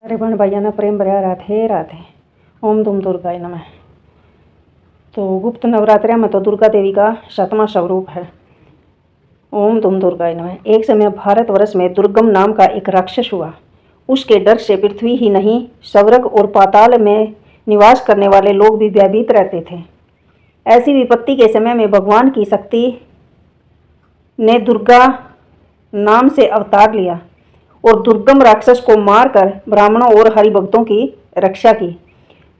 अरे बहन भैया प्रेम भरिया राधे राधे। ओम दुम दुर्गाय नमः। तो गुप्त नवरात्रि में तो दुर्गा देवी का 7वां स्वरूप है। ओम दुम दुर्गाय नमः। एक समय भारतवर्ष में दुर्गम नाम का एक राक्षस हुआ। उसके डर से पृथ्वी ही नहीं, स्वर्ग और पाताल में निवास करने वाले लोग भी भयभीत रहते थे। ऐसी विपत्ति के समय में भगवान की शक्ति ने दुर्गा नाम से अवतार लिया और दुर्गम राक्षस को मारकर ब्राह्मणों और हरिभक्तों की रक्षा की।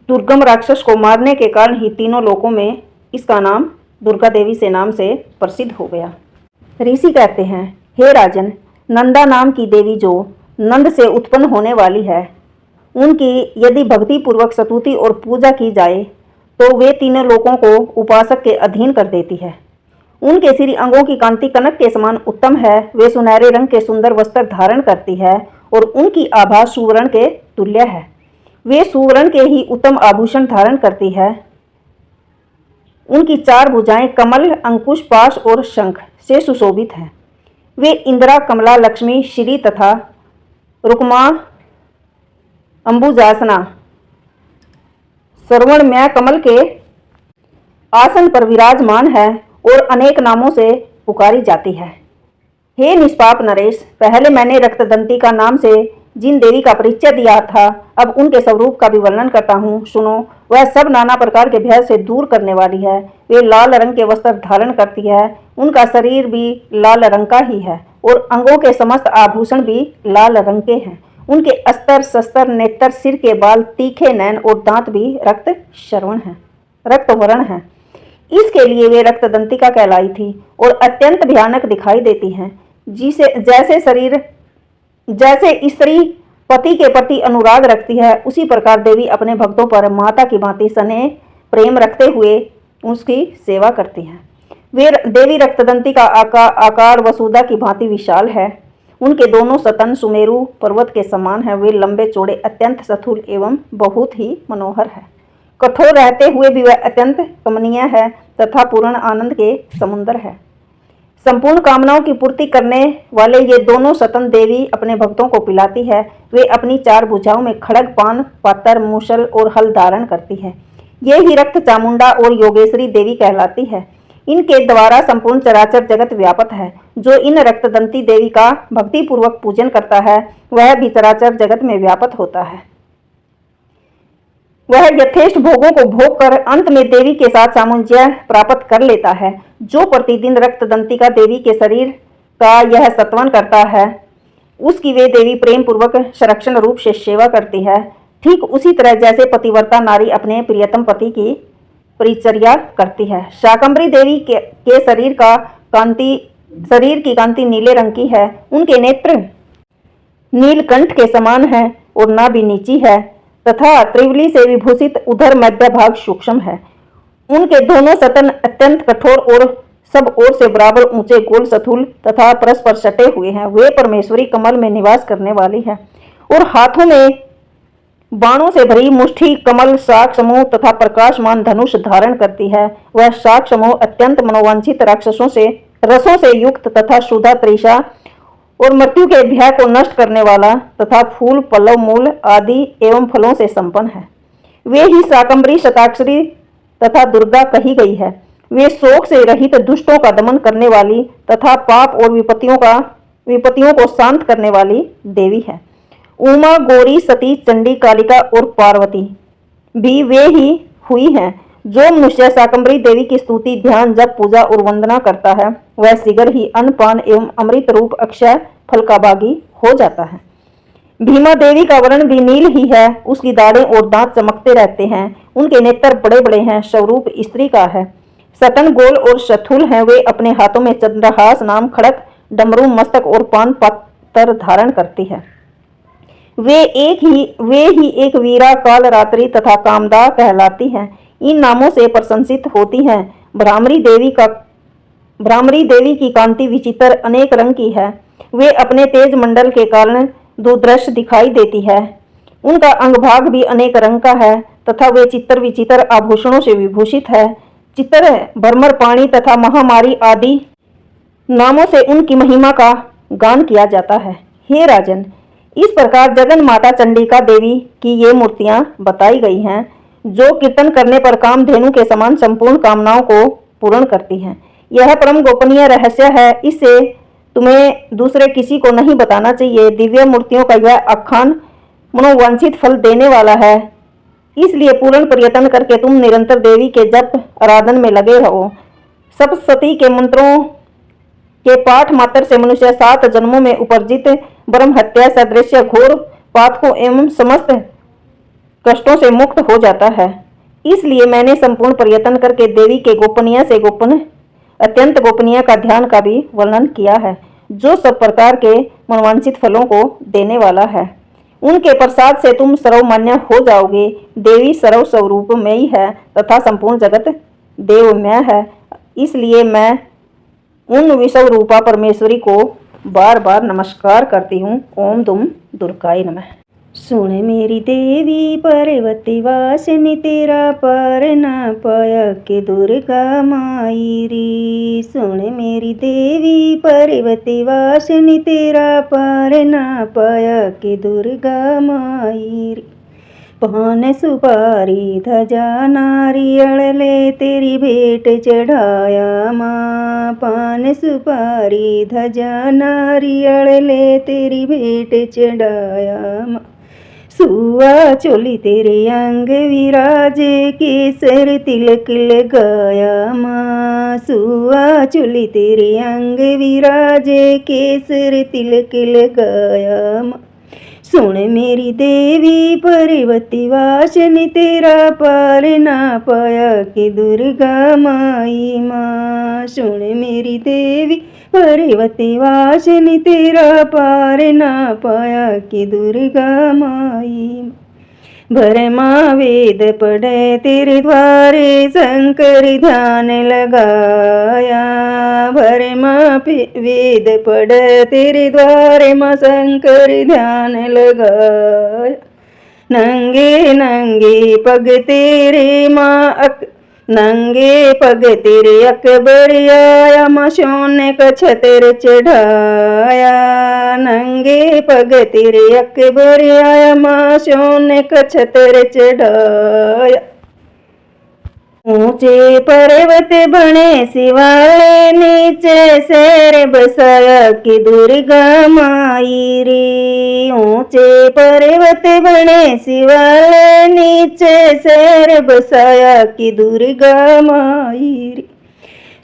दुर्गम राक्षस को मारने के कारण ही तीनों लोकों में इसका नाम दुर्गा देवी से नाम से प्रसिद्ध हो गया। ऋषि कहते हैं, हे राजन, नंदा नाम की देवी जो नंद से उत्पन्न होने वाली है, उनकी यदि भक्ति पूर्वक स्तुति और पूजा की जाए तो वे तीनों लोकों को उपासक के अधीन कर देती है। उनके श्री अंगों की कांति कनक के समान उत्तम है। वे सुनहरे रंग के सुंदर वस्त्र धारण करती है और उनकी आभा सुवर्ण के तुल्य है। वे सुवर्ण के ही उत्तम आभूषण धारण करती है। उनकी 4 भुजाएं कमल, अंकुश, पाश और शंख से सुशोभित हैं। वे इंदिरा, कमला, लक्ष्मी, श्री तथा रुक्मा, अंबुजासना, सर्वणमय कमल के आसन पर विराजमान है और अनेक नामों से पुकारी जाती है। हे निष्पाप नरेश, पहले मैंने रक्तदंती का नाम से जिन देवी का परिचय दिया था, अब उनके स्वरूप का भी वर्णन करता हूँ, सुनो। वह सब नाना प्रकार के भय से दूर करने वाली है। वे लाल रंग के वस्त्र धारण करती है। उनका शरीर भी लाल रंग का ही है और अंगों के समस्त आभूषण भी लाल रंग के हैं। उनके अस्त्र, शस्त्र, नेत्र, सिर के बाल, तीखे नैन और दांत भी रक्त वर्ण है। इसके लिए वे रक्तदंतिका कहलाई थी और अत्यंत भयानक दिखाई देती हैं। जैसे स्त्री पति के प्रति अनुराग रखती है, उसी प्रकार देवी अपने भक्तों पर माता की भांति स्नेह प्रेम रखते हुए उसकी सेवा करती है। वे देवी रक्तदंतिका आकार वसुधा की भांति विशाल है। उनके दोनों स्तन सुमेरु पर्वत के समान है। वे लंबे चौड़े, अत्यंत स्थूल एवं बहुत ही मनोहर है। कठोर रहते हुए भी वह अत्यंत कमनीय है तथा पूर्ण आनंद के समुद्र है। संपूर्ण कामनाओं की पूर्ति करने वाले ये दोनों स्तन देवी अपने भक्तों को पिलाती है। वे अपनी 4 भुजाओं में खड्ग, पान, पातर, मूसल और हल धारण करती है। ये ही रक्त चामुंडा और योगेश्वरी देवी कहलाती है। इनके द्वारा संपूर्ण चराचर जगत व्यापक है। जो इन रक्तदंती देवी का भक्तिपूर्वक पूजन करता है, वह भी चराचर जगत में व्यापक होता है। वह यथेष्ट भोगों को भोग कर अंत में देवी के साथ सामंजस्य प्राप्त कर लेता है। जो प्रतिदिन रक्तदंतिका देवी के शरीर का यह स्तवन करता है, उसकी वे देवी प्रेम पूर्वक संरक्षण रूप से सेवा करती है। ठीक उसी तरह जैसे पतिव्रता नारी अपने प्रियतम पति की परिचर्या करती है। शाकंभरी देवी के शरीर की कांति नीले रंग की है। उनके नेत्र नीलकंठ के समान है और नाभि नीची है तथा त्रिवली से विभूषित उधर मध्य भाग सूक्ष्म है। उनके दोनों स्तन अत्यंत कठोर और सब ओर से बराबर ऊंचे, गोल, स्थूल तथा परस्पर सटे हुए हैं। वे परमेश्वरी कमल में निवास करने वाली है और हाथों में बाणों से भरी मुष्टि कमल शाक समूह तथा प्रकाशमान धनुष धारण करती है। वह शाक समूह अत्यंत मनोवांछित रसों से युक्त तथा शुद्धा त्रिषा और मृत्यु के भय को नष्ट करने वाला तथा फूल, पल्लव, मूल आदि एवं फलों से संपन्न है। वे ही शाकंभरी, शताक्षरी तथा दुर्गा कही गई है। वे शोक से रहित दुष्टों का दमन करने वाली तथा पाप और विपत्तियों को शांत करने वाली देवी है। उमा, गौरी, सती, चंडी, कालिका और पार्वती भी वे ही हुई हैं। जो मनुष्य शाकंभरी देवी की स्तुति, ध्यान, जप, पूजा और वंदना करता है, वह शीघ्र ही अन्न, पान एवं अमृत रूप अक्षय फल का भागी हो जाता है। भीमा देवी का वर्ण भी नील ही है। उसकी दाढ़ें और दांत चमकते रहते हैं। उनके नेत्र बड़े बड़े हैं। स्वरूप स्त्री का है। स्तन गोल और स्थूल हैं। वे अपने हाथों में चंद्रहास नाम खड़क, डमरू, मस्तक और पान पत्तर धारण करती है। वे ही एक वीरा, काल रात्रि तथा कामदा कहलाती हैं। इन नामों से प्रशंसित होती हैं। भ्रामरी देवी की कांति विचित्र अनेक रंग की है। वे अपने तेज मंडल के कारण दुर्दृश्य दिखाई देती है। उनका अंगभाग भी अनेक रंग का है तथा वे चित्र विचित्र आभूषणों से विभूषित है। चित्र, भ्रमर, पाणी तथा महामारी आदि नामों से उनकी महिमा का गान किया जाता है। हे राजन, इस प्रकार जगन माता चंडिका देवी की ये मूर्तियां बताई गई हैं, जो कीर्तन करने पर कामधेनु के समान संपूर्ण कामनाओं को पूर्ण करती हैं। यह परम गोपनीय रहस्य है, इसे तुम्हें दूसरे किसी को नहीं बताना चाहिए। दिव्य मूर्तियों का यह आख्यान मनोवांछित फल देने वाला है, इसलिए पूर्ण प्रयत्न करके तुम निरंतर देवी के जप आराधन में लगे रहो। सप्तशती के मंत्रों के पाठ मात्र से मनुष्य 7 जन्मों में उपर्जित ब्रह्म हत्या सदृश घोर पातकों एवं समस्त कष्टों से मुक्त हो जाता है। इसलिए मैंने संपूर्ण प्रयत्न करके देवी के गोपनीय से गोपनीय अत्यंत गोपनीय का ध्यान का भी वर्णन किया है, जो सब प्रकार के मनोवांछित फलों को देने वाला है। उनके प्रसाद से तुम सर्वमान्य हो जाओगे। देवी सर्व स्वरूप में ही है तथा संपूर्ण जगत देवमय है, इसलिए मैं उन विश्व रूपा परमेश्वरी को बार बार नमस्कार करती हूँ। ओम दुम दुर्गाय नमः। सुन मेरी देवी पार्वती वासिनी तेरा पार ना पाया के दुर्गा माई री। सुन मेरी देवी पार्वती वासिनी तेरा पार ना पाया के दुर्गा माई री। पान सुपारी धजा नारियल ले तेरी भेंट चढ़ाया माँ। पान सुपारी धजा नारियल ले तेरी भेंट चढ़ाया माँ। सुआ चोली तेरे अंग विराजे केसर तिलक लगाया माँ। सुआ चोली तेरे अंग विराजे केसर तिलक लगाया माँ। सुन मेरी देवी पार्वती वासिनी तेरा पार ना पाया के दुर्गा माई माँ। सुन मेरी देवी पार्वती वासिनी तेरा पार ना पाया के दुर्गा माई। भरमा वेद पढ़े तेरे द्वारे शंकर ध्यान लगाया। भरमा वेद पढ़े तेरे द्वारे माँ शंकर ध्यान लगाया। नंगे नंगे पग तेरे माँ नंगे पग तेरे अकबर आया माँ। सोने का छतर चढ़ाया। नंगे पग तेरे अकबर आया माँ। सोने का छतर चढ़ाया। ऊंचे पर्वत बने शिवालय नीचे शहर बसाया कि दुर्गा माई रे। ऊंचे पर्वत बने शिवालय नीचे शहर बसाया कि दुर्गा माई रे।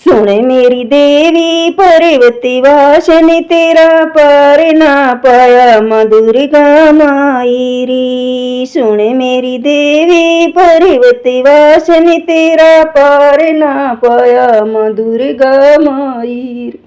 सुन मेरी देवी पार्वती वासिनी तेरा पार ना पाया माँ दुर्गा माई रे। सुन मेरी देवी पार्वती वासिनी तेरा पार ना पाया माँ दुर्गा माई रे।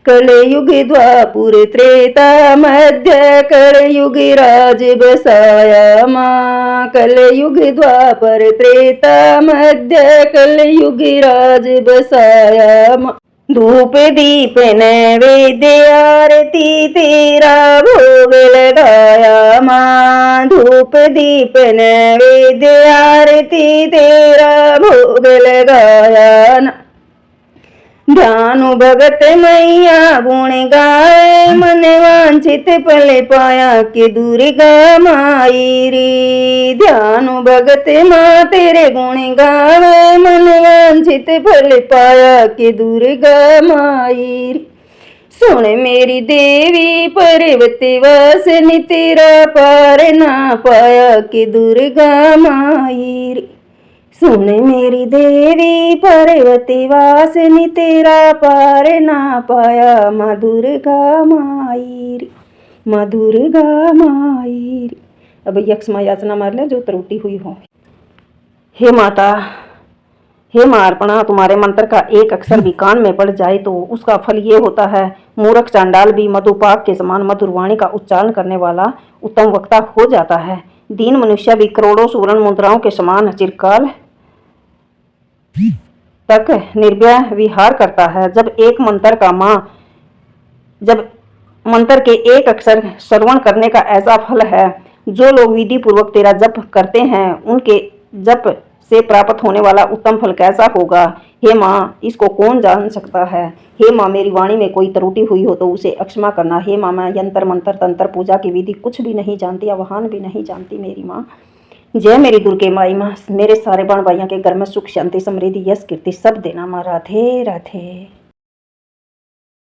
कलयुग द्वापुर त्रेता मध्य कलयुग राज बसाया माँ। कलयुग द्वापर त्रेता मध्य कलयुग राज बसाया माँ। धूप दीप नैवेद्य आरती तेरा भोग लगाया माँ। धूप दीप नैवेद्य आरती तेरा भोग लगाया ना। ध्यान भगत मैया गुण गाए मन वांछित फल पाया के दुर्गा माई रे। ध्यान भगत माँ तेरे गुण गावे मन वांछित फल पाया के दुर्गा माई रे। सुन मेरी देवी पार्वती वासिनी तेरा पार ना पाया के दुर्गा माई रे। सुन मेरी देवी पार्वती वासिनी तेरा पार ना पाया माँ दुर्गा माई रे। माँ दुर्गा माई रे। अब यक्ष माँ याचना मार ले जो त्रुटि हुई हो। हे माता, हे माँ अर्पणा, तुम्हारे मंत्र का एक अक्षर भी कान में पड़ जाए तो उसका फल ये होता है, मूर्ख चांडाल भी मधुपाक के समान मधुर वाणी का उच्चारण करने वाला उत्तम वक्ता हो जाता है। दीन मनुष्य भी करोड़ों सुवर्ण मुद्राओं के समान चिरकाल तक निर्भय विहार करता है। जब मंत्र के एक अक्षर श्रवण करने का ऐसा फल है, जो लोग विधि पूर्वक तेरा जप करते हैं, उनके जप से प्राप्त होने वाला उत्तम फल कैसा होगा, हे माँ, इसको कौन जान सकता है। हे माँ, मेरी वाणी में कोई त्रुटि हुई हो तो उसे अक्षमा करना। हे माँ, मैं यंत्र मंत्र तंत्र पूजा की विधि कुछ भी नहीं जानती, आवाहन भी नहीं जानती मेरी माँ। जय मेरी दुर्गे माई माँ, मेरे सारे बहन भाइयों के घर में सुख शांति समृद्धि यश कीर्ति सब देना माँ। राधे राधे।